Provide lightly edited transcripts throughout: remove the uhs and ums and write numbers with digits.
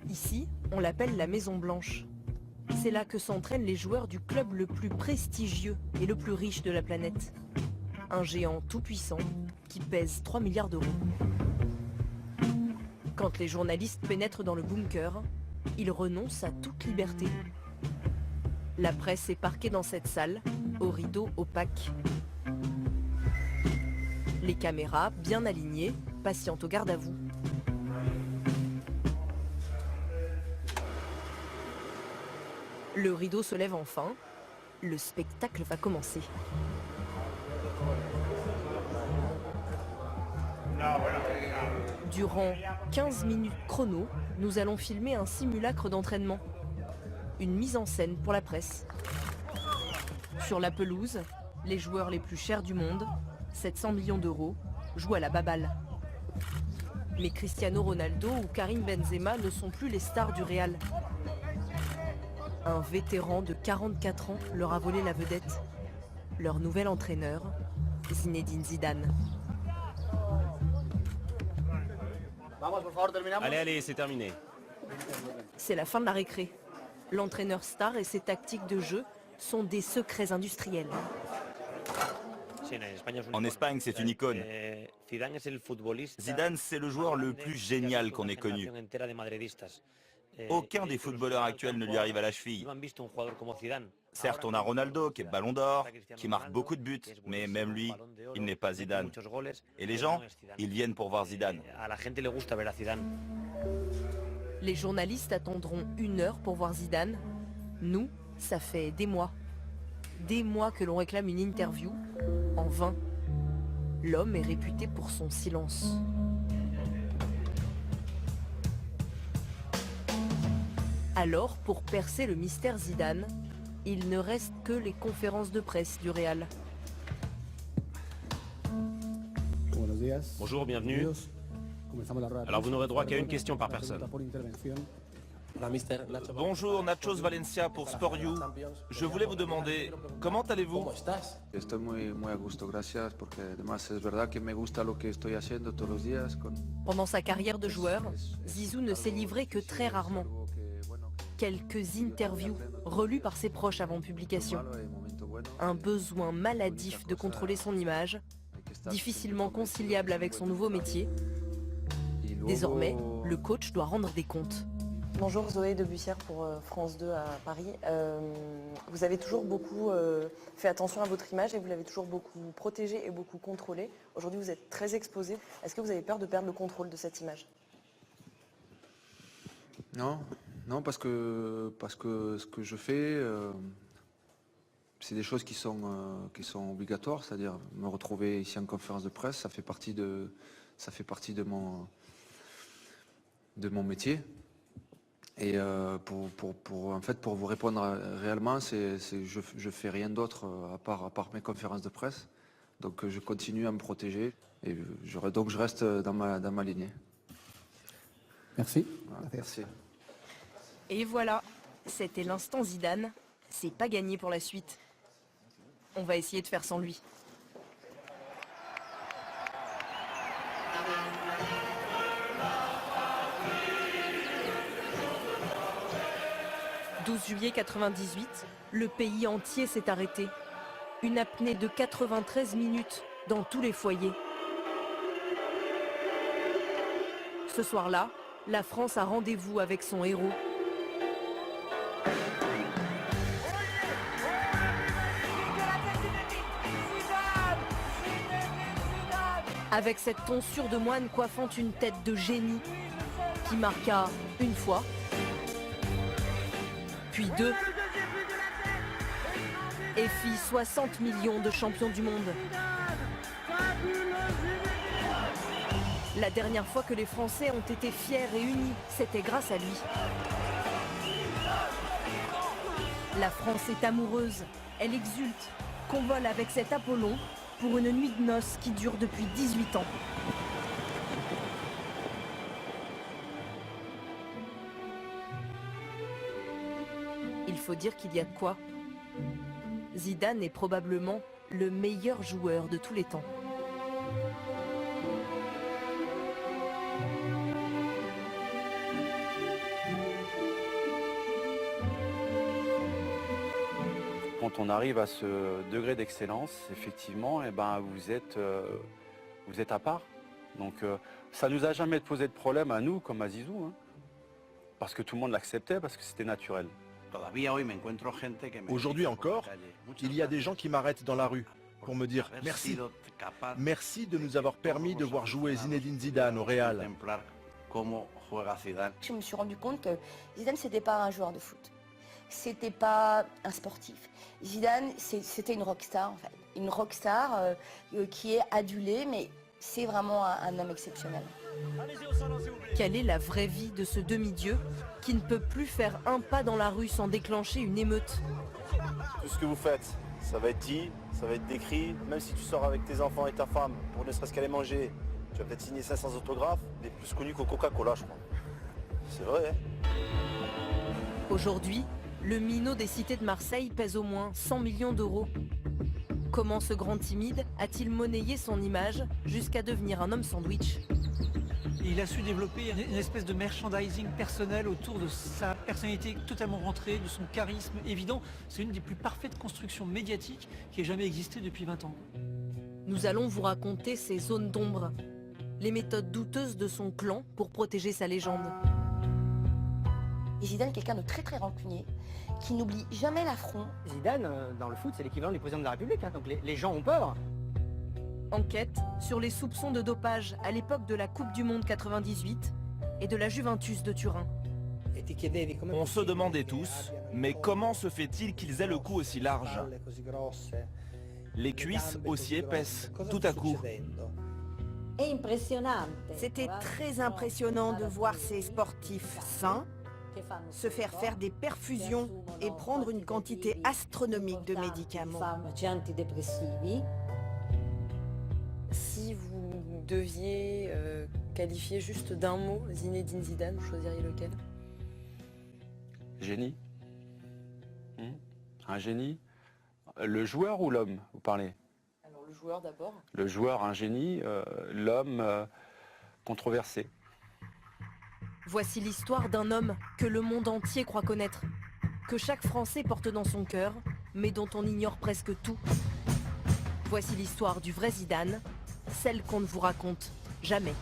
Ici, on l'appelle la Maison Blanche. C'est là que s'entraînent les joueurs du club le plus prestigieux et le plus riche de la planète. Un géant tout-puissant qui pèse 3 milliards d'euros. Quand les journalistes pénètrent dans le bunker, ils renoncent à toute liberté. La presse est parquée dans cette salle, aux rideaux opaques. Les caméras, bien alignées, patientent au garde à vous. Le rideau se lève enfin. Le spectacle va commencer. Durant 15 minutes chrono, nous allons filmer un simulacre d'entraînement. Une mise en scène pour la presse. Sur la pelouse, les joueurs les plus chers du monde, 700 millions d'euros, jouent à la baballe. Mais Cristiano Ronaldo ou Karim Benzema ne sont plus les stars du Real. Un vétéran de 44 ans leur a volé la vedette. Leur nouvel entraîneur, Zinedine Zidane. Allez, allez, c'est terminé. C'est la fin de la récré. L'entraîneur star et ses tactiques de jeu sont des secrets industriels. En Espagne, c'est une icône. Zidane, c'est le joueur le plus génial qu'on ait connu. Aucun des footballeurs actuels ne lui arrive à la cheville. Certes, on a Ronaldo, qui est ballon d'or, qui marque beaucoup de buts, mais même lui, il n'est pas Zidane. Et les gens, ils viennent pour voir Zidane. Les journalistes attendront 1 heure pour voir Zidane. Nous, ça fait des mois. Des mois que l'on réclame une interview, en vain. L'homme est réputé pour son silence. Alors, pour percer le mystère Zidane, il ne reste que les conférences de presse du Real. Bonjour, bienvenue. Alors vous n'aurez droit qu'à une question par personne. Bonjour, Nachos Valencia pour Sport You. Je voulais vous demander, comment allez-vous? Estoy muy a gusto, gracias, porque además es verdad que me gusta lo que estoy haciendo todos los días. Pendant sa carrière de joueur, Zizou ne s'est livré que très rarement. Quelques interviews relues par ses proches avant publication. Un besoin maladif de contrôler son image, difficilement conciliable avec son nouveau métier. Désormais, le coach doit rendre des comptes. Bonjour, Zoé de Bussière pour France 2 à Paris. Vous avez toujours beaucoup fait attention à votre image et vous l'avez toujours beaucoup protégée et beaucoup contrôlée. Aujourd'hui, vous êtes très exposé. Est-ce que vous avez peur de perdre le contrôle de cette image? Non, non, parce que ce que je fais, c'est des choses qui sont obligatoires, c'est-à-dire me retrouver ici en conférence de presse, ça fait partie de mon métier. Et pour vous répondre réellement, je fais rien d'autre à part mes conférences de presse. Donc je continue à me protéger et donc je reste dans ma lignée. Merci. Voilà, merci. Et voilà, c'était l'instant Zidane. C'est pas gagné pour la suite. On va essayer de faire sans lui. 12 juillet 98, le pays entier s'est arrêté. Une apnée de 93 minutes dans tous les foyers. Ce soir-là, la France a rendez-vous avec son héros. Avec cette tonsure de moine coiffant une tête de génie qui marqua une fois, puis 2, et fit 60 millions de champions du monde. La dernière fois que les Français ont été fiers et unis, c'était grâce à lui. La France est amoureuse, elle exulte, convole avec cet Apollon pour une nuit de noces qui dure depuis 18 ans. Il faut dire qu'il y a de quoi. Zidane est probablement le meilleur joueur de tous les temps. quand on arrive à ce degré d'excellence, effectivement, eh ben, vous êtes à part. Donc ça ne nous a jamais posé de problème à nous, comme à Zizou, hein, parce que tout le monde l'acceptait, parce que c'était naturel. Aujourd'hui encore, il y a des gens qui m'arrêtent dans la rue pour me dire merci. Merci de nous avoir permis de voir jouer Zinedine Zidane au Real. Je me suis rendu compte que Zidane, c'était pas un joueur de foot. C'était pas un sportif. Zidane, c'était une rockstar en fait. Une rockstar qui est adulée, mais c'est vraiment un homme exceptionnel. Quelle est la vraie vie de ce demi-dieu qui ne peut plus faire un pas dans la rue sans déclencher une émeute? Tout ce que vous faites, ça va être dit, ça va être décrit. Même si tu sors avec tes enfants et ta femme pour ne serait-ce qu'aller manger, tu vas peut-être signer 500 autographes. Il est plus connu qu'au Coca-Cola, je crois. C'est vrai. Aujourd'hui, le minot des cités de Marseille pèse au moins 100 millions d'euros. Comment ce grand timide a-t-il monnayé son image jusqu'à devenir un homme sandwich? Il a su développer une espèce de merchandising personnel autour de sa personnalité totalement rentrée, de son charisme évident. C'est une des plus parfaites constructions médiatiques qui ait jamais existé depuis 20 ans. Nous allons vous raconter ses zones d'ombre, les méthodes douteuses de son clan pour protéger sa légende. Et Zidane, quelqu'un de très très rancunier, qui n'oublie jamais l'affront. Zidane, dans le foot, c'est l'équivalent du président de la République, hein, donc les gens ont peur. Enquête sur les soupçons de dopage à l'époque de la Coupe du Monde 98 et de la Juventus de Turin. On se demandait tous, mais comment se fait-il qu'ils aient le cou aussi large? Les cuisses aussi épaisses, tout à coup. C'était très impressionnant de voir ces sportifs sains se faire des perfusions et prendre une quantité astronomique de médicaments. Si vous deviez qualifier juste d'un mot Zinedine Zidane, vous choisiriez lequel? Génie. Un génie. Le joueur ou l'homme, vous parlez? Alors le joueur d'abord. Le joueur, un génie. L'homme, controversé. Voici l'histoire d'un homme que le monde entier croit connaître, que chaque Français porte dans son cœur, mais dont on ignore presque tout. Voici l'histoire du vrai Zidane, celle qu'on ne vous raconte jamais.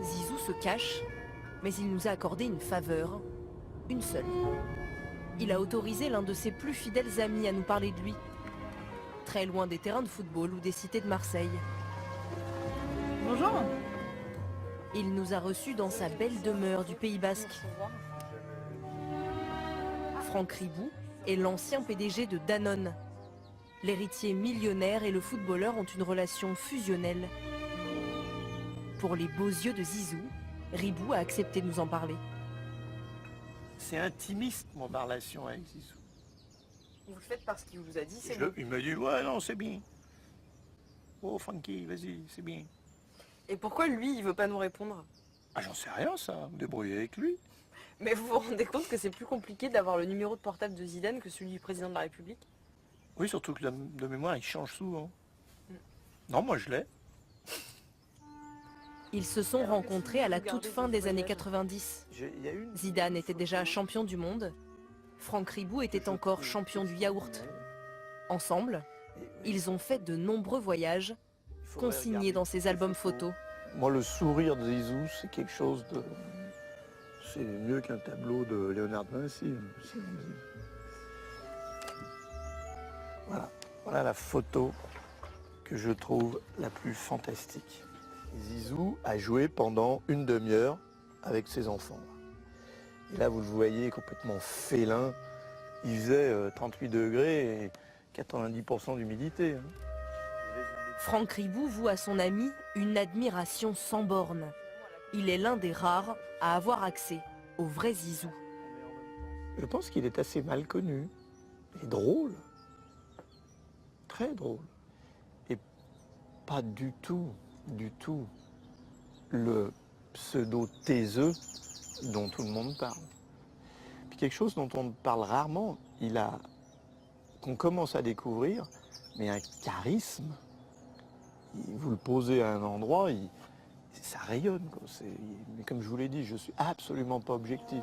Zizou se cache, mais il nous a accordé une faveur, une seule. Il a autorisé l'un de ses plus fidèles amis à nous parler de lui, très loin des terrains de football ou des cités de Marseille. Bonjour. Il nous a reçus dans sa belle demeure du Pays Basque. Franck Ribou est l'ancien PDG de Danone. L'héritier millionnaire et le footballeur ont une relation fusionnelle. Pour les beaux yeux de Zizou, Ribou a accepté de nous en parler. C'est intimiste, ma relation avec Zizou. Vous le faites parce qu'il vous a dit, c'est Il me dit, ouais, non, c'est bien. Oh, Francky, vas-y, c'est bien. Et pourquoi lui, il veut pas nous répondre? Ah, j'en sais rien, ça. Vous débrouillez avec lui. Mais vous vous rendez compte que c'est plus compliqué d'avoir le numéro de portable de Zidane que celui du président de la République? Oui, surtout que de mémoire, il change souvent. Non, moi, je l'ai. Ils se sont rencontrés à la toute fin des années 90. Zidane était déjà champion du monde. Franck Ribou était encore champion du yaourt. Ensemble, ils ont fait de nombreux voyages, consignés dans ses albums photos. Moi, le sourire de Zizou, c'est quelque chose de... C'est mieux qu'un tableau de Léonard de Vinci. Voilà. Voilà la photo que je trouve la plus fantastique. Zizou a joué pendant une demi-heure avec ses enfants. Et là, vous le voyez complètement félin. Il faisait 38 degrés et 90% d'humidité. Franck Ribou voue à son ami une admiration sans borne. Il est l'un des rares à avoir accès au vrai Zizou. Je pense qu'il est assez mal connu et drôle. Très drôle. Et pas du tout le pseudo-taiseux dont tout le monde parle. Puis quelque chose dont on parle rarement, qu'on commence à découvrir, mais un charisme. vous le posez à un endroit, ça rayonne, quoi. Mais comme je vous l'ai dit, je ne suis absolument pas objectif.